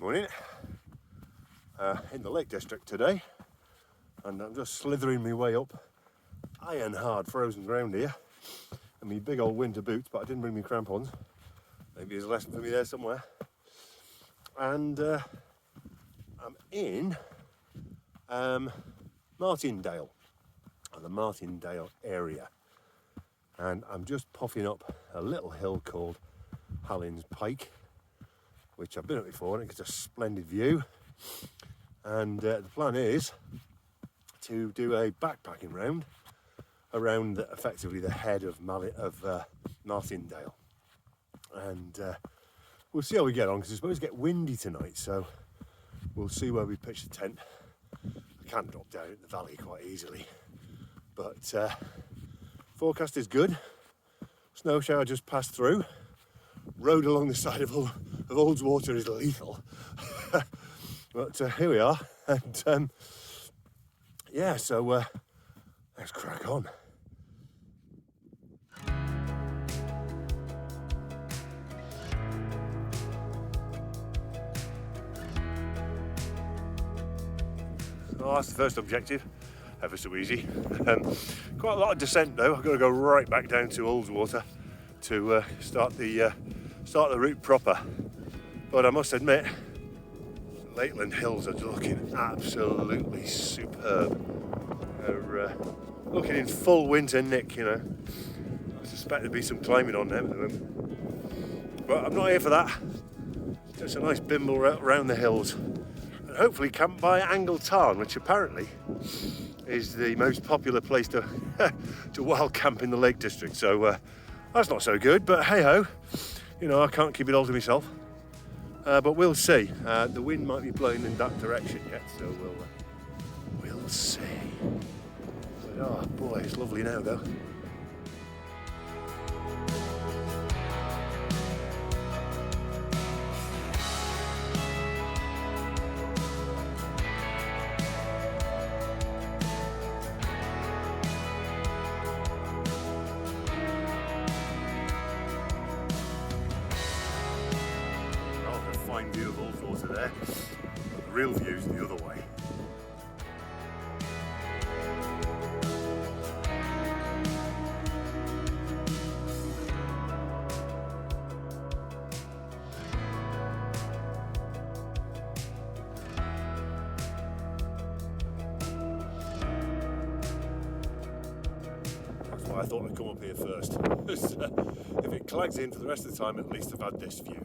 Morning. In the Lake District today, and I'm just slithering my way up iron hard frozen ground here in my big old winter boots, but I didn't bring my crampons. Maybe there's a lesson for me there somewhere. And I'm in Martindale, or the Martindale area, and I'm just popping up a little hill called Hallins Pike, which I've been up before, and it's a splendid view. And the plan is to do a backpacking round around effectively the head of Martindale. And we'll see how we get on, because it's supposed to get windy tonight, so we'll see where we pitch the tent. I can drop down in the valley quite easily, but forecast is good. Snow shower just passed through. Road along the side of Ullswater is lethal. But here we are, and yeah, so let's crack on. Well, that's the first objective, ever so easy. Quite a lot of descent though. I've got to go right back down to Ullswater to start the route proper. But I must admit, Lakeland Hills are looking absolutely superb. They're looking in full winter nick, you know. I suspect there'll be some climbing on them at the moment. But I'm not here for that. Just a nice bimble around the hills. And hopefully camp by Angle Tarn, which apparently is the most popular place to wild camp in the Lake District. So that's not so good, but hey ho, you know, I can't keep it all to myself. But we'll see. The wind might be blowing in that direction yet, so we'll see. But oh boy, it's lovely now though. Fine view of Ullswater there, but the real view's the other way. That's why I thought I'd come up here first. If it clags in for the rest of the time, at least I've had this view.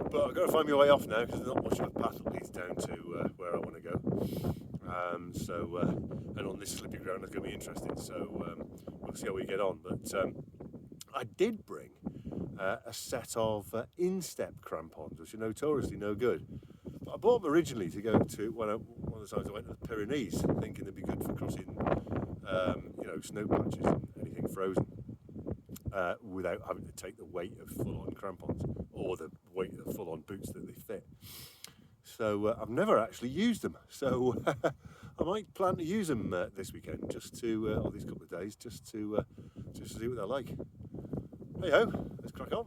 But I've got to find my way off now, because there's not much of a path that leads down to where I want to go. And on this slippy ground, it's going to be interesting. So we'll see how we get on. But I did bring a set of instep crampons, which are notoriously no good. But I bought them originally to go to one of the times I went to the Pyrenees, thinking they'd be good for crossing, snow patches and anything frozen. Without having to take the weight of full-on crampons or the weight of full-on boots that they fit. So I've never actually used them. So I might plan to use them this weekend, or these couple of days, just to see what they're like. Hey ho, let's crack on.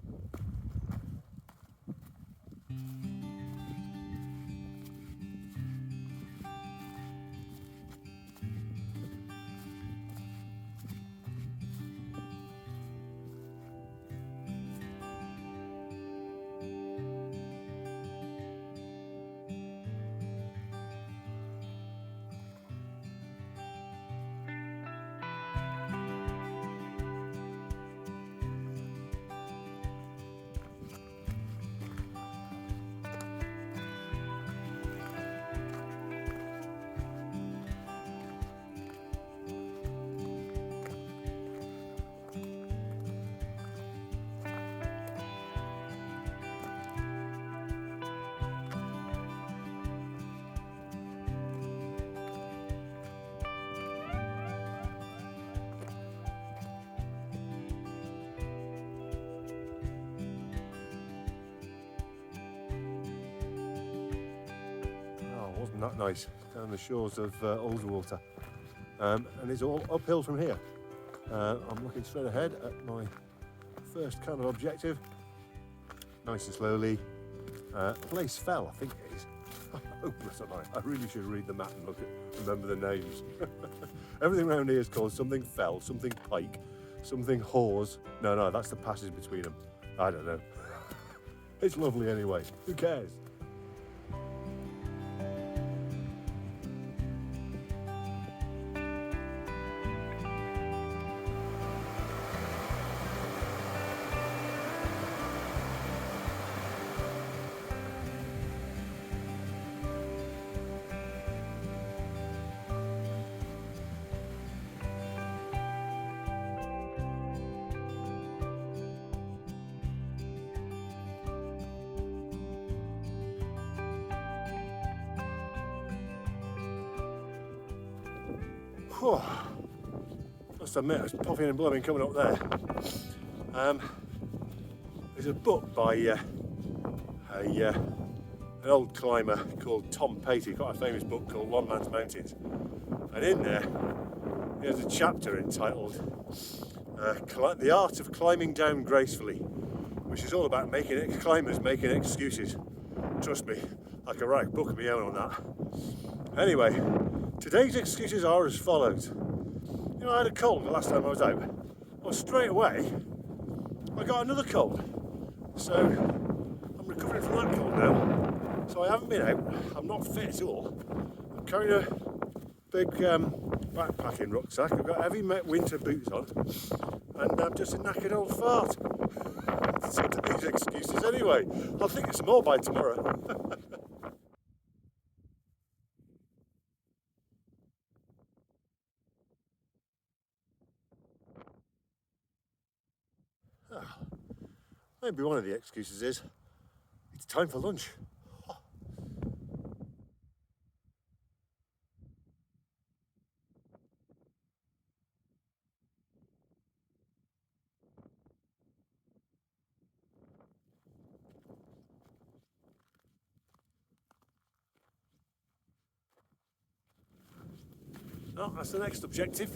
Wasn't that nice, down the shores of Ullswater, and it's all uphill from here. I'm looking straight ahead at my first kind of objective, nice and slowly, Place Fell, I think it is. Hopeless am I. I really should read the map and remember the names. Everything around here is called something Fell, something Pike, something Hawes. No, that's the passage between them. I don't know. It's lovely anyway. Who cares? Whew. Must admit, I was puffing and blowing coming up there. There's a book by an old climber called Tom Patey, got a famous book called One Man's Mountains. And in there, there's a chapter entitled The Art of Climbing Down Gracefully, which is all about climbers making excuses. Trust me, I could write a book of my own on that. Anyway, today's excuses are as follows. You know, I had a cold the last time I was out. Well, straight away, I got another cold. So, I'm recovering from that cold now. So I haven't been out. I'm not fit at all. I'm carrying a big backpacking rucksack. I've got heavy winter boots on. And I'm just a knackered old fart. So today's excuses anyway. I'll think of some more by tomorrow. Maybe one of the excuses is it's time for lunch. Oh, that's the next objective.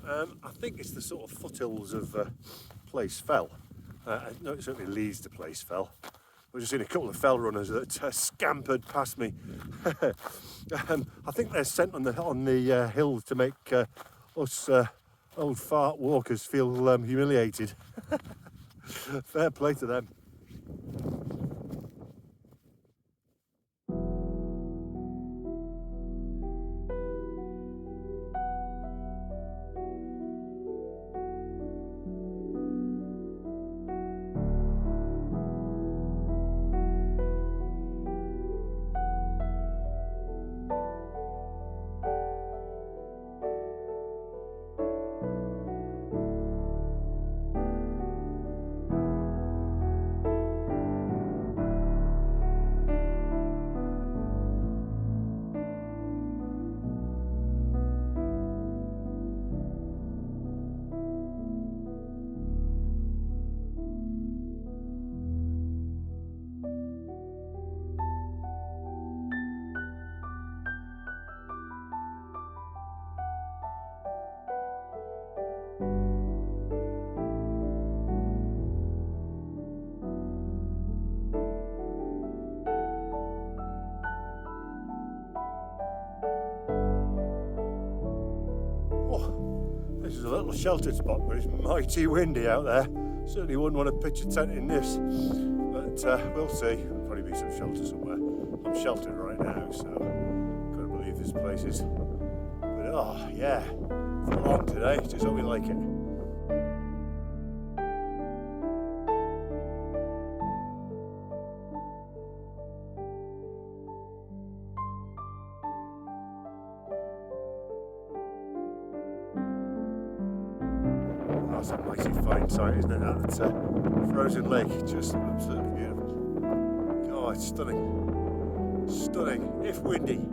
I think it's the sort of foothills of Place Fell. No, it certainly leads to Place Fell. We've just seen a couple of fell runners that scampered past me. I think they're sent on the hills to make us old fart walkers feel humiliated. Fair play to them. This is a little sheltered spot, but it's mighty windy out there. Certainly wouldn't want to pitch a tent in this, but we'll see. There'll probably be some shelter somewhere. I'm sheltered right now, so gotta believe this place is. But oh yeah, full on today. Just hope we like it. That's a mighty fine sight, isn't it? That frozen lake, just absolutely beautiful. God, it's stunning. Stunning, if windy.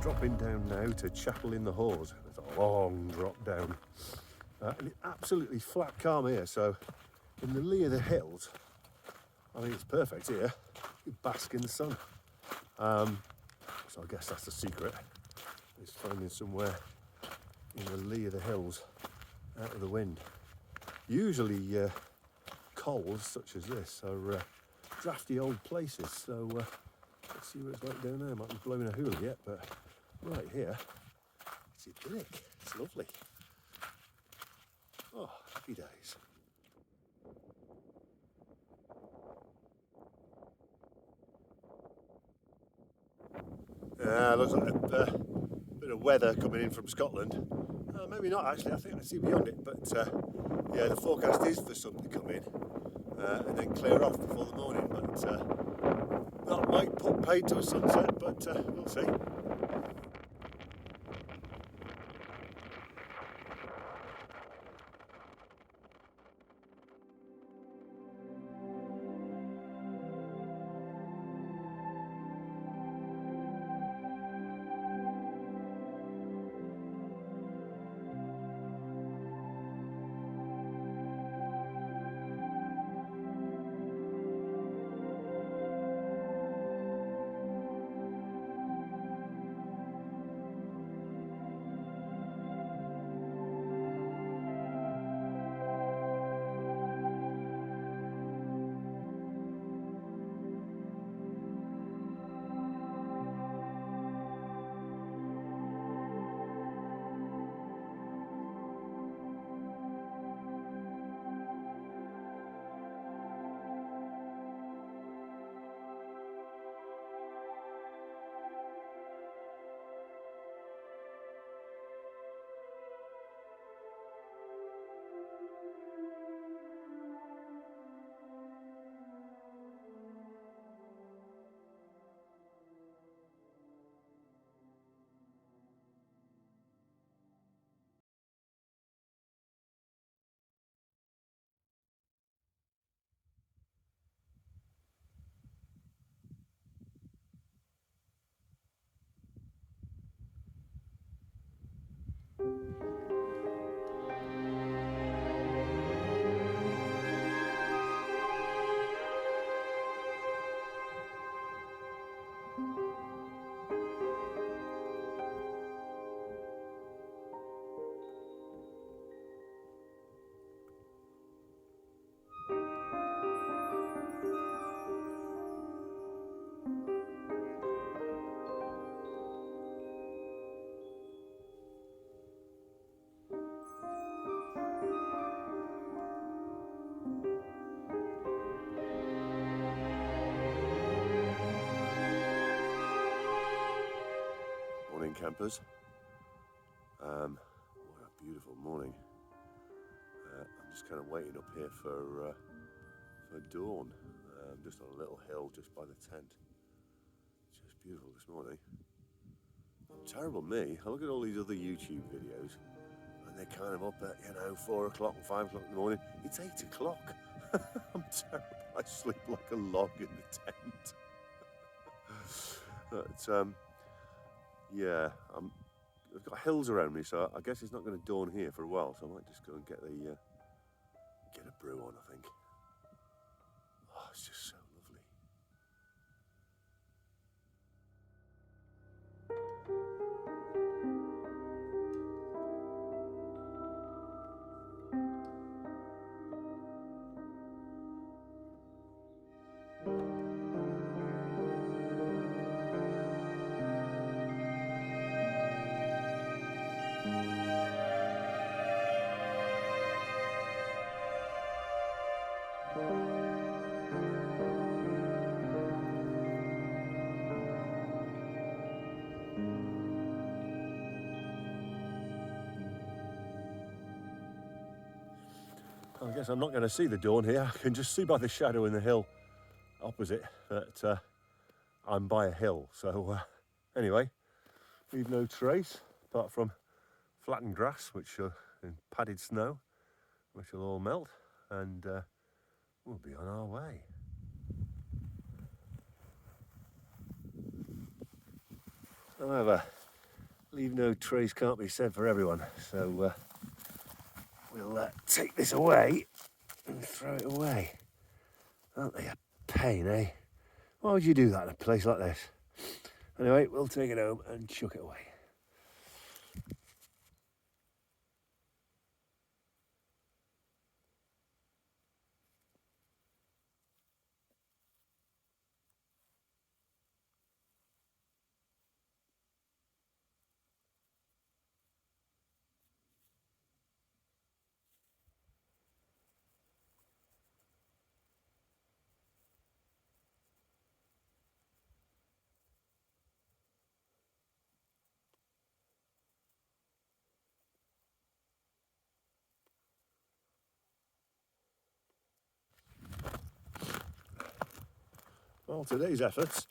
dropping down now to Chapel in the Hawes. It's a long drop down. And it's absolutely flat calm here, so in the lee of the hills, I think it's perfect here. You bask in the sun. So I guess that's the secret, is finding somewhere in the lee of the hills, out of the wind. Usually coals such as this are drafty old places, so let's see what it's like down there. Might be blowing a hula yet, but right here, it's idyllic. It's lovely. Oh, happy days. Looks like a bit of weather coming in from Scotland. Maybe not actually, I think I see beyond it, but yeah, the forecast is for sun to come in and then clear off before the morning, but that might put paid to a sunset, but we'll see. Morning campers. What a beautiful morning. I'm just kind of waiting up here for dawn. Just on a little hill just by the tent. It's just beautiful this morning. Terrible me. I look at all these other YouTube videos and they're kind of up at 4 o'clock and 5 o'clock in the morning. It's 8 o'clock. I'm terrible. I sleep like a log in the tent. But yeah, I've got hills around me, so I guess it's not going to dawn here for a while. So I might just go and get a brew on. I think. Oh, it's just so lovely. I guess I'm not going to see the dawn here. I can just see by the shadow in the hill opposite that I'm by a hill. So anyway, leave no trace apart from flattened grass, which and padded snow, which will all melt, and we'll be on our way. However, leave no trace can't be said for everyone. So we'll take this away and throw it away. Aren't they a pain, eh? Why would you do that in a place like this? Anyway, we'll take it home and chuck it away. Well, today's efforts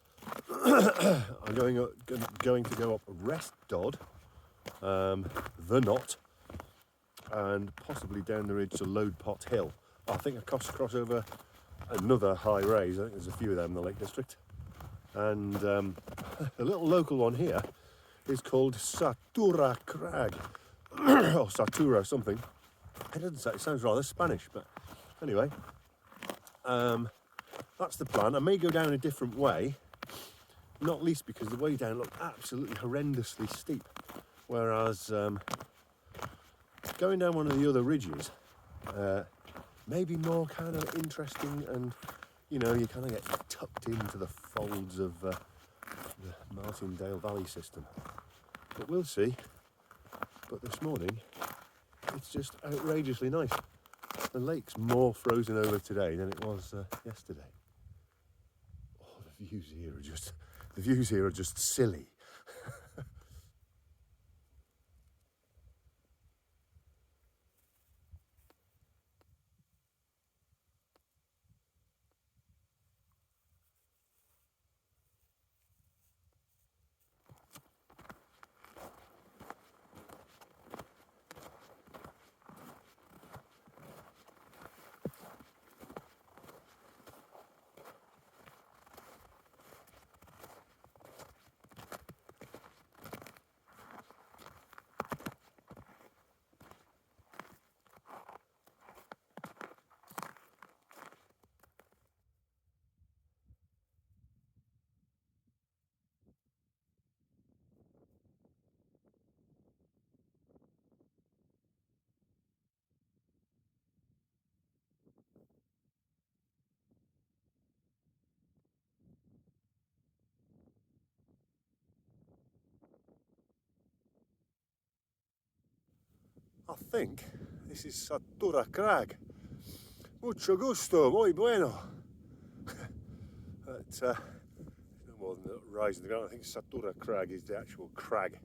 are going to go up Rest Dodd, the Knot, and possibly down the ridge to Load Pot Hill. I think I cross over another high raise. I think there's a few of them in the Lake District. And the little local one here is called Satura Crag, or Satura something. It doesn't say, it sounds rather Spanish, but anyway. That's the plan. I may go down a different way, not least because the way down looked absolutely horrendously steep, whereas going down one of the other ridges may be more kind of interesting, and you know, you kind of get tucked into the folds of the Martindale Valley system. But we'll see. But this morning, it's just outrageously nice. The lake's more frozen over today than it was yesterday. Oh, the views here are just silly. I think this is Satura Crag. Mucho gusto, muy bueno. But no more than a rise in the ground. I think Satura Crag is the actual crag,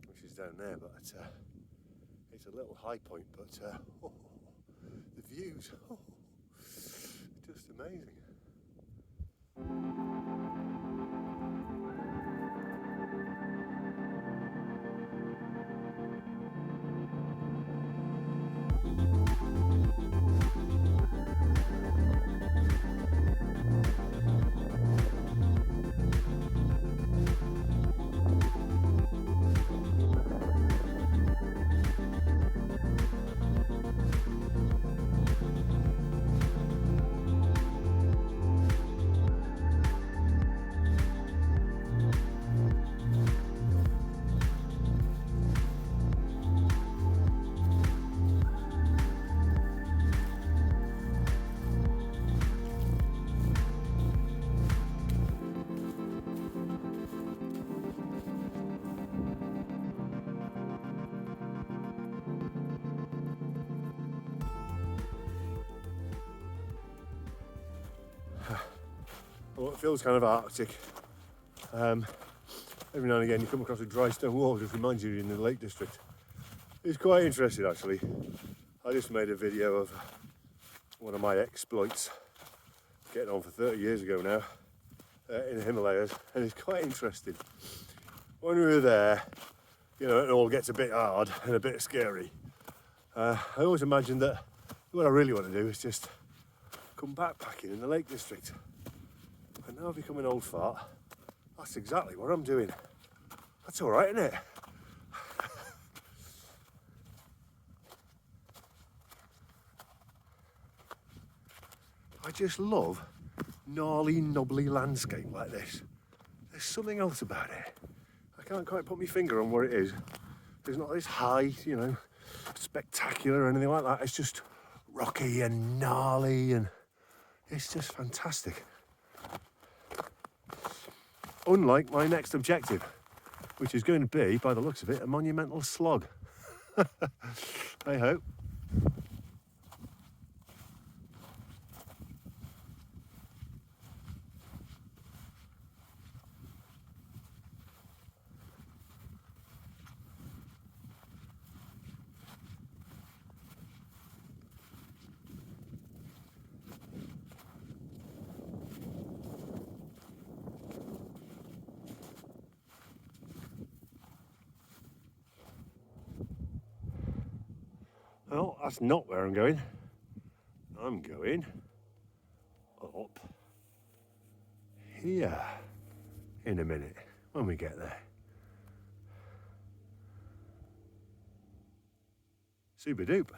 which is down there. But it's a little high point. But the views, just amazing. Well, it feels kind of arctic. Every now and again you come across a dry stone wall, just reminds you you're in the Lake District. It's quite interesting actually. I just made a video of one of my exploits, getting on for 30 years ago now, in the Himalayas, and it's quite interesting. When we were there, you know, it all gets a bit hard and a bit scary. I always imagined that what I really want to do is just come backpacking in the Lake District. And now I've become an old fart. That's exactly what I'm doing. That's all right, isn't it? just love gnarly, knobbly landscape like this. There's something else about it. I can't quite put my finger on what it is. There's not this high, you know, spectacular or anything like that. It's just rocky and gnarly, and it's just fantastic. Unlike my next objective, which is going to be, by the looks of it, a monumental slog. Hey ho. Well, that's not where I'm going. I'm going up here in a minute when we get there. Super duper.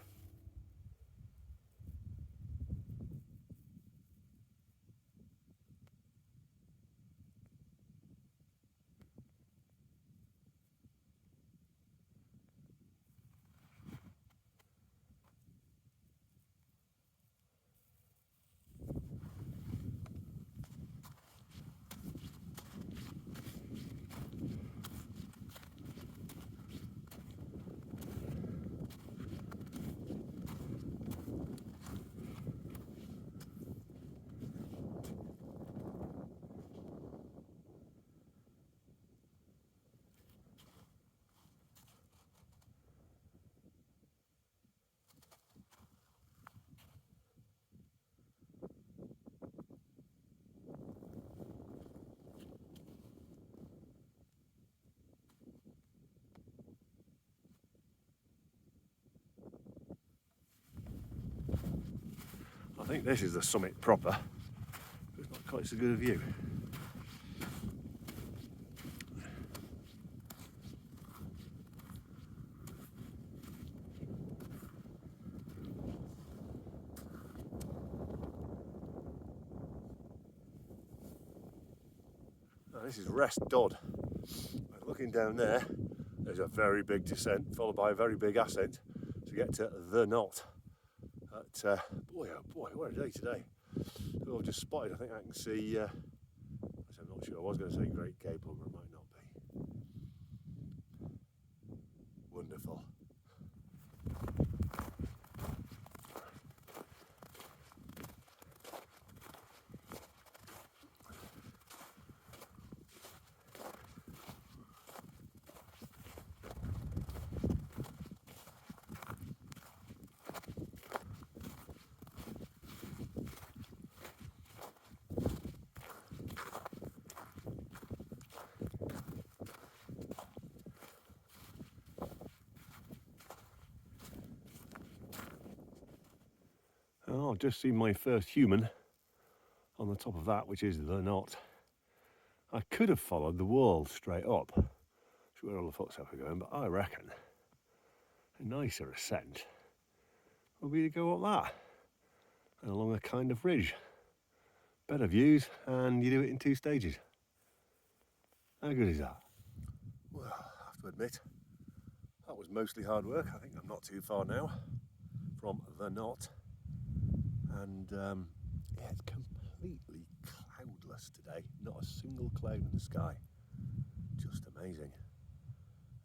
I think this is the summit proper. It's not quite so good a view. Now, this is Rest Dodd. Looking down there, there's a very big descent followed by a very big ascent to get to the knot. Boy, oh boy, what a day today. Who I've just spotted, I think I can see, I'm not sure, I was going to say Great Gable, but it might not be. Wonderful. Oh, I've just seen my first human on the top of that, which is the knot. I could have followed the wall straight up, which is where all the footsteps are going, but I reckon a nicer ascent would be to go up that and along a kind of ridge. Better views, and you do it in 2 stages. How good is that? Well, I have to admit, that was mostly hard work. I think I'm not too far now from the knot. And yeah, it's completely cloudless today. Not a single cloud in the sky. Just amazing.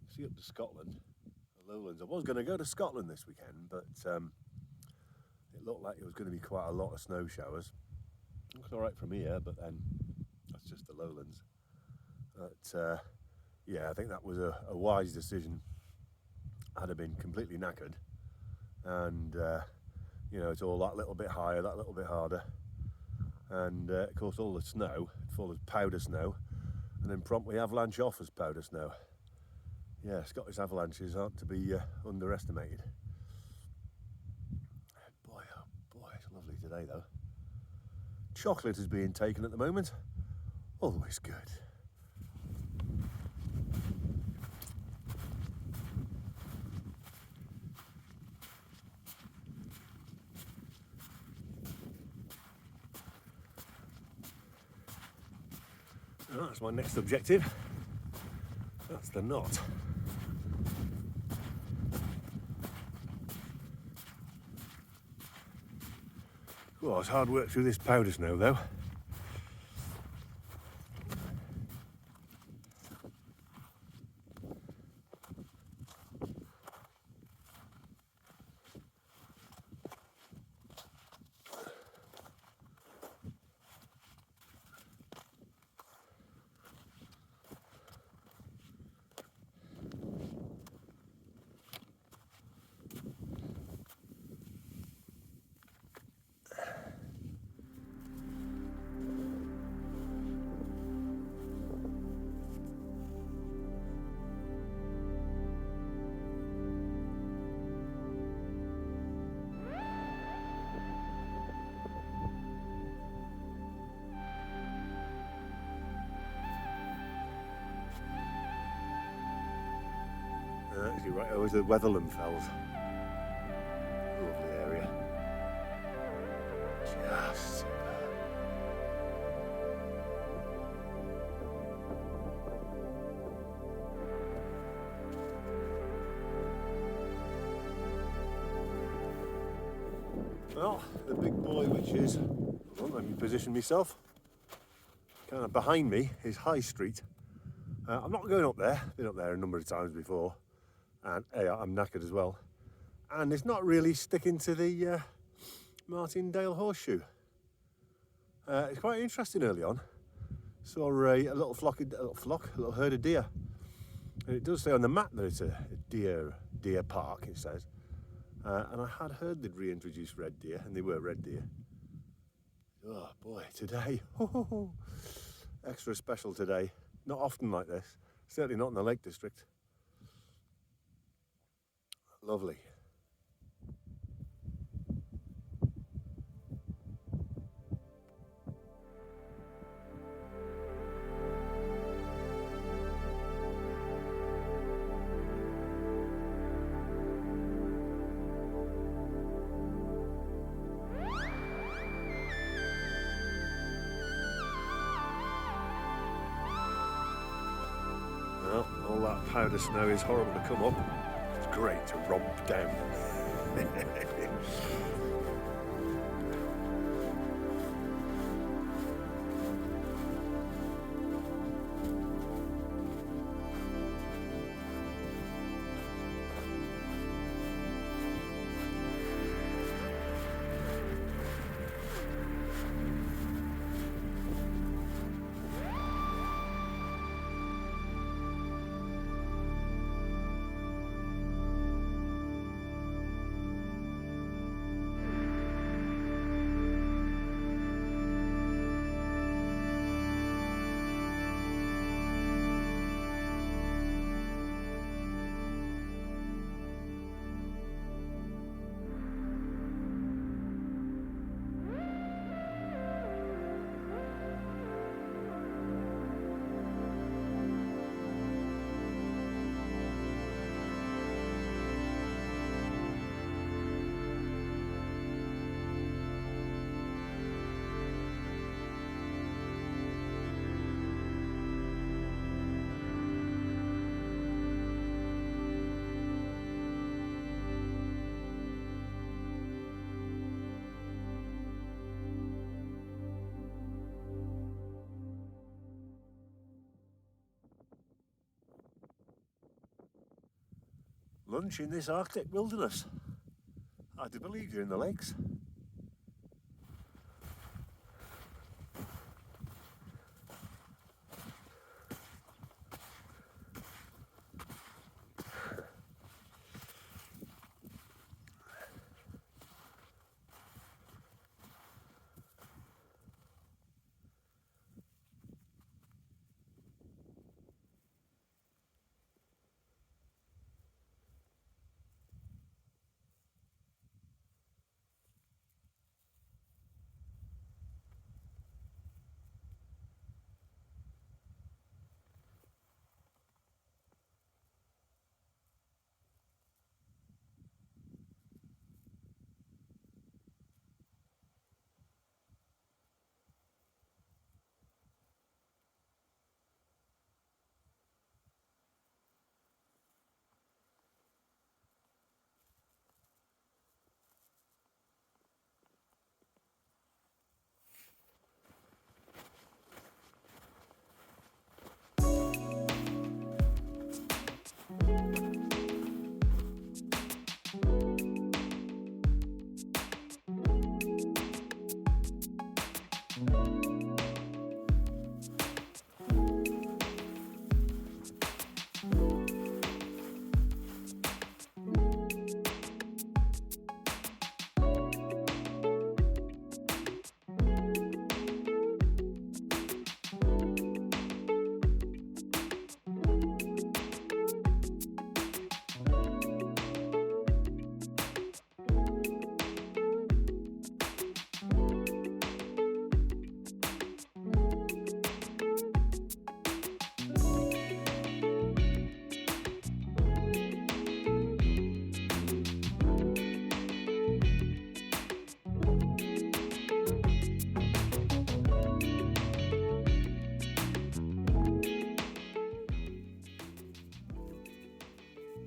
You see up to Scotland, the lowlands. I was going to go to Scotland this weekend, but it looked like it was going to be quite a lot of snow showers. Looks all right from here, but then that's just the lowlands. But yeah, I think that was a wise decision. I'd have been completely knackered, and you know, it's all that little bit higher, that little bit harder, and of course all the snow full of powder snow, and then promptly avalanche off as powder snow. Yeah, Scottish avalanches aren't to be underestimated. Boy, oh boy, it's lovely today though. Chocolate is being taken at the moment. Always good. Oh, that's my next objective. That's the knot. Well, it's hard work through this powder snow though. Actually, right over the Weatherland Fells. Lovely area. Just superb. Well, the big boy, which is, well, let me position myself. Kind of behind me is High Street. I'm not going up there. Been up there a number of times before. And I'm knackered as well, and it's not really sticking to the Martindale horseshoe. It's quite interesting early on. Saw a little herd of deer, and it does say on the map that it's a deer park. It says, and I had heard they'd reintroduced red deer, and they were red deer. Oh boy, today, extra special today. Not often like this. Certainly not in the Lake District. Lovely. Well, all that powder snow is horrible to come up. It's great to romp down. Lunch in this Arctic wilderness. Hard to believe you're in the lakes.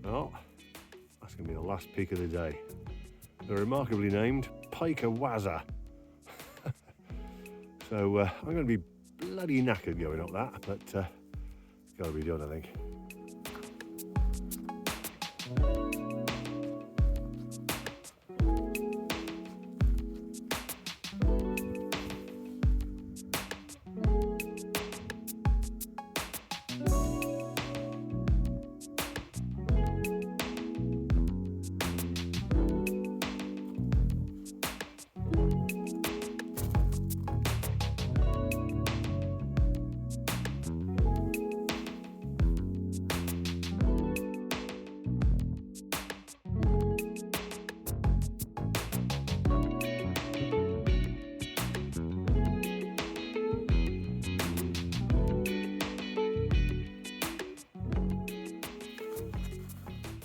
Oh, that's going to be the last peak of the day. They're remarkably named Waza. So I'm going to be bloody knackered going up that, but it's got to be done, I think.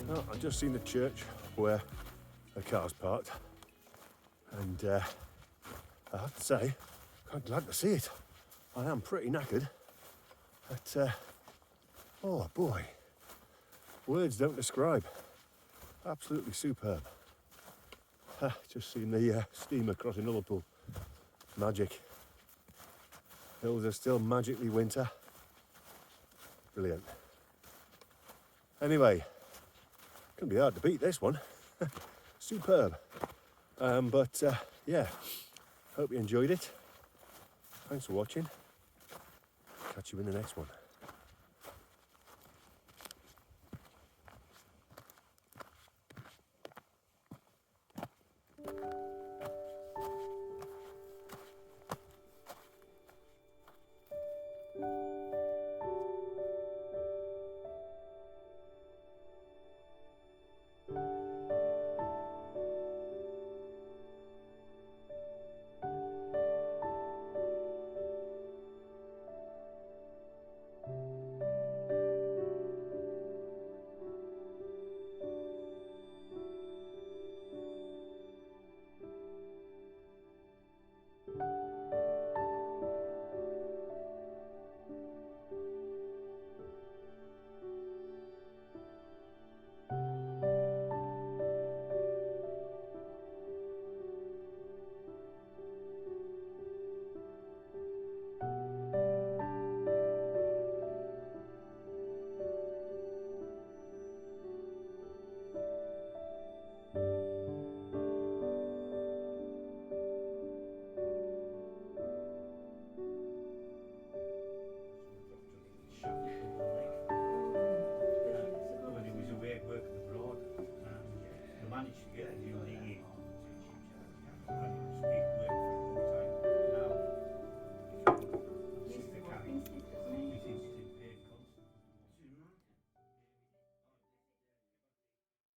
Well, I've just seen the church where the car's parked, and I have to say, quite glad to see it. I am pretty knackered, but oh boy, words don't describe. Absolutely superb. Just seen the steamer crossing Liverpool. Magic. Hills are still magically winter. Brilliant. Anyway, can be hard to beat this one. Superb. But yeah, hope you enjoyed it. Thanks for watching. Catch you in the next one.